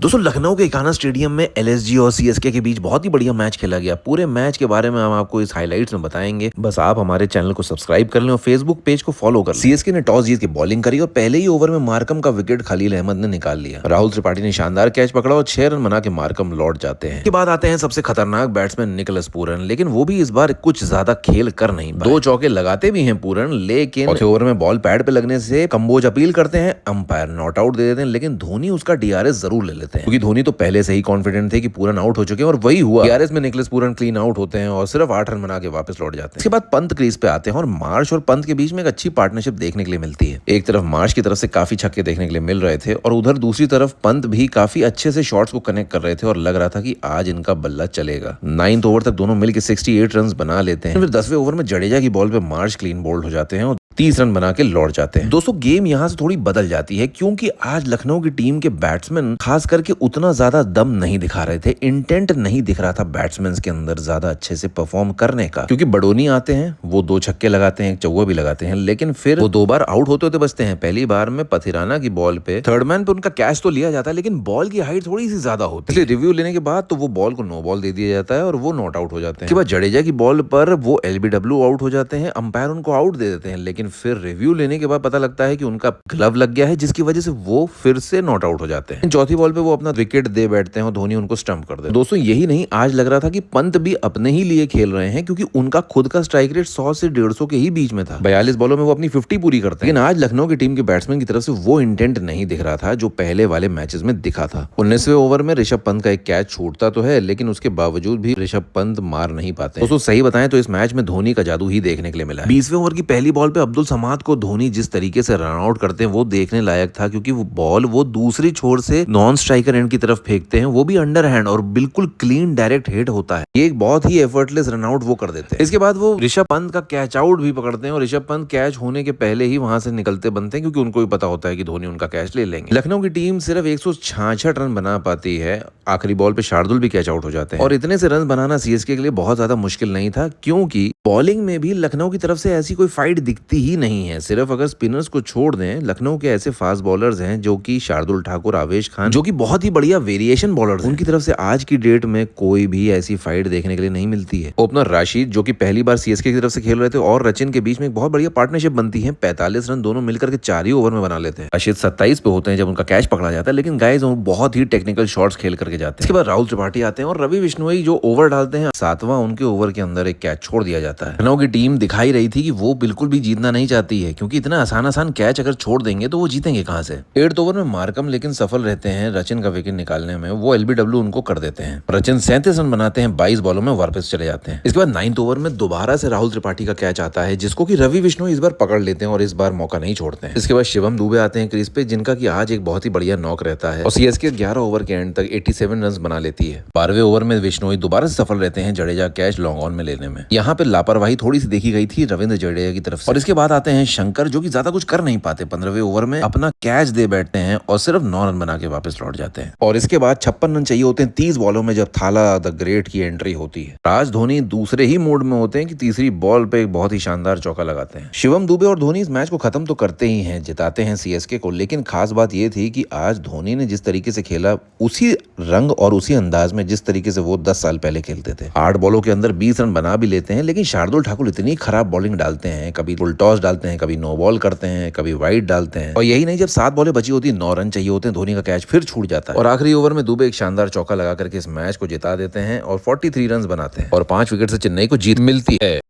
दोस्तों लखनऊ के इकाना स्टेडियम में एलएसजी और सीएसके के बीच बहुत ही बढ़िया मैच खेला गया। पूरे मैच के बारे में हम आपको इस हाइलाइट्स में बताएंगे। बस आप हमारे चैनल को सब्सक्राइब कर लें और फेसबुक पेज को फॉलो कर लें। सीएसके ने टॉस जीत के बॉलिंग करी और पहले ही ओवर में मार्कम का विकेट खलील अहमद ने निकाल लिया। राहुल त्रिपाठी ने शानदार कैच पकड़ा और 6 रन बना के मार्कम लौट जाते हैं। इसके बाद आते हैं सबसे खतरनाक बैट्समैन निकोलस पूरन, लेकिन वो भी इस बार कुछ ज्यादा खेल कर नहीं पाए। 2 चौके लगाते भी हैं पूरन, लेकिन चौथे ओवर में बॉल पैड पे लगने से कंबोज अपील करते हैं, अंपायर नॉट आउट दे देते हैं, लेकिन धोनी उसका डीआरएस जरूर ले लेते हैं क्योंकि धोनी तो पहले से ही कॉन्फिडेंट थे कि पूरन आउट हो चुके हैं और वही हुआ। डीआरएस में निकोलस पूरन क्लीन आउट होते हैं और सिर्फ 8 रन बना के वापस लौट जाते हैं। इसके बाद पंत क्रीज पे आते हैं और मार्श और पंत के बीच में एक अच्छी पार्टनरशिप देखने के लिए मिलती है। एक तरफ मार्श की तरफ से काफी छक्के देखने के लिए मिल रहे थे और उधर दूसरी तरफ पंत भी काफी अच्छे से शॉट्स को कनेक्ट कर रहे थे और लग रहा था कि आज इनका बल्ला चलेगा। 9th ओवर तक दोनों मिलकर 68 रन बना लेते हैं। फिर 10वें ओवर में जडेजा की बॉल पे मार्श क्लीन बोल्ड हो जाते हैं और 30 रन बना के लौट जाते हैं। दोस्तों गेम यहाँ से थोड़ी बदल जाती है क्योंकि आज लखनऊ की टीम के बैट्समैन खास करके उतना ज्यादा दम नहीं दिखा रहे थे। इंटेंट नहीं दिख रहा था बैट्समैन के अंदर ज्यादा अच्छे से परफॉर्म करने का, क्योंकि बडोनी आते हैं, वो 2 छक्के लगाते हैं, 1 चौका भी लगाते हैं, लेकिन फिर वो 2 बार आउट होते होते बचते हैं। पहली बार में पथिराना की बॉल पे थर्ड मैन पे उनका कैच तो लिया जाता है, लेकिन बॉल की हाइट थोड़ी सी ज्यादा होती है। रिव्यू लेने के बाद तो वो बॉल को नो बॉल दे दिया जाता है और वो नॉट आउट हो जाते हैं। उसके बाद जडेजा की बॉल पर वो एलबीडब्ल्यू आउट हो जाते हैं, अंपायर उनको आउट दे देते हैं, लेकिन फिर रिव्यू लेने के बाद पता लगता है कि उनका ग्लव लग गया है, जिसकी वजह से वो फिर से नॉट आउट हो जाते हैं। चौथी बॉल पे वो अपना विकेट दे बैठते हैं और धोनी उनको स्टंप कर देते हैं। दोस्तों यही नहीं, आज लग रहा था कि पंत भी अपने ही लिए खेल रहे हैं क्योंकि उनका खुद का स्ट्राइक रेट 100 से 150 के ही बीच में था। 42 बॉलों में वो अपनी 50 पूरी करते हैं, लेकिन आज लखनऊ की टीम के बैट्समैन की तरफ से वो इंटेंट नहीं दिख रहा था जो पहले वाले मैचेस में दिखा था। 19वें ओवर में ऋषभ पंत का एक कैच छूटता तो है, लेकिन उसके बावजूद भी ऋषभ पंत मार नहीं पाते। दोस्तों सही बताएं तो इस मैच में धोनी का जादू ही देखने के लिए मिला। 20वें ओवर की पहली बॉल पे अब्दुल समाद को धोनी जिस तरीके से रन आउट करते हैं वो देखने लायक था, क्योंकि वो बॉल वो दूसरी छोर से नॉन स्ट्राइकर एंड की तरफ फेंकते हैं, वो भी अंडर हैंड और बिल्कुल क्लीन डायरेक्ट हिट होता है। ये एक बहुत ही एफर्टलेस रन आउट वो कर देते हैं। इसके बाद वो ऋषभ पंत का कैच आउट भी पकड़ते हैं और ऋषभ पंत कैच होने के पहले ही वहां से निकलते बनते हैं, क्योंकि उनको भी पता होता है कि धोनी उनका कैच ले लेंगे। लखनऊ की टीम सिर्फ 166 रन बना पाती है। आखिरी बॉल पे शार्दुल भी कैच आउट हो जाते हैं और इतने से रन बनाना सीएसके के लिए बहुत ज्यादा मुश्किल नहीं था, क्योंकि बॉलिंग में भी लखनऊ की तरफ से ऐसी कोई फाइट दिखती ही नहीं है। सिर्फ अगर स्पिनर्स को छोड़ दें, लखनऊ के ऐसे फास्ट बॉलर्स हैं जो कि शार्दुल ठाकुर, आवेश खान, जो कि बहुत ही बढ़िया वेरिएशन बॉलर्स हैं, उनकी तरफ से आज की डेट में कोई भी ऐसी फाइट देखने के लिए नहीं मिलती है। ओपनर राशिद जो कि पहली बार सीएसके की तरफ से खेल रहे थे और रचिन के बीच में एक बहुत बढ़िया पार्टनरशिप बनती है। 45 रन दोनों मिलकर के 4 ही ओवर में बना लेते हैं। राशिद 27 पे होते हैं जब उनका कैच पकड़ा जाता है, लेकिन गाइस वो बहुत ही टेक्निकल शॉट्स खेल करके जाते हैं। इसके बाद राहुल त्रिपाठी आते हैं और रवि बिश्नोई जो ओवर डालते हैं, 7वां उनके ओवर के अंदर एक कैच छोड़ दिया जाता है। लखनऊ की टीम दिखाई रही थी कि वो बिल्कुल भी जीतना नहीं चाहती है, क्योंकि इतना आसान कैच अगर छोड़ देंगे तो वो जीतेंगे कहां से। 8th ओवर में मार्कम लेकिन सफल रहते हैं रचिन का विकेट निकालने में, वो एलबीडब्ल्यू उनको कर देते हैं। रचिन 37 रन बनाते हैं, 22 बॉलों में वापस चले जाते हैं। इसके बाद 9th ओवर में दोबारा से राहुल त्रिपाठी का कैच आता है, जिसको कि रवि बिश्नोई इस बार पकड़ लेते हैं और इस बार मौका नहीं छोड़ते हैं। इसके बाद शिवम दुबे आते हैं क्रीज पे, जिनका कि आज एक बहुत ही बढ़िया नॉक रहता है और सीएसके 11 ओवर के एंड तक 87 रन बना लेती है। 12वें ओवर में बिश्नोई दोबारा से सफल रहते हैं जडेजा कैच लॉन्ग ऑन में लेने में। यहाँ पे लापरवाही थोड़ी सी देखी गई थी रविंद्र जडेजा की तरफ से। और इसके बाद आते हैं शंकर, जो कि ज्यादा कुछ कर नहीं पाते। 15वें ओवर में अपना कैच दे बैठते हैं और सिर्फ 9 रन बना के वापस लौट जाते हैं। और इसके बाद 56 रन चाहिए होते हैं 30 बॉलों में, जब थाला द ग्रेट की एंट्री होती है। राज धोनी दूसरे ही मोड में होते हैं कि तीसरी बॉल पे एक बहुत ही शानदार चौका लगाते हैं। शिवम दुबे और धोनी इस मैच को खत्म तो करते ही हैं, जिताते हैं सीएसके को, लेकिन खास बात यह थी कि आज धोनी ने जिस तरीके से खेला, उसी रंग और उसी अंदाज में जिस तरीके से वो 10 साल पहले खेलते थे। 8 बॉलों के अंदर 20 रन बना भी लेते हैं, लेकिन शार्दुल ठाकुर इतनी खराब बॉलिंग डालते हैं, कभी फुल टॉस डालते हैं, कभी नो बॉल करते हैं, कभी वाइड डालते हैं। और यही नहीं, जब 7 बॉलें बची होती 9 रन चाहिए होते हैं, धोनी का कैच फिर छूट जाता है और आखिरी ओवर में दुबे एक शानदार चौका लगा करके इस मैच को जिता देते हैं और 43 रन बनाते हैं और 5 विकेट से चेन्नई को जीत मिलती है।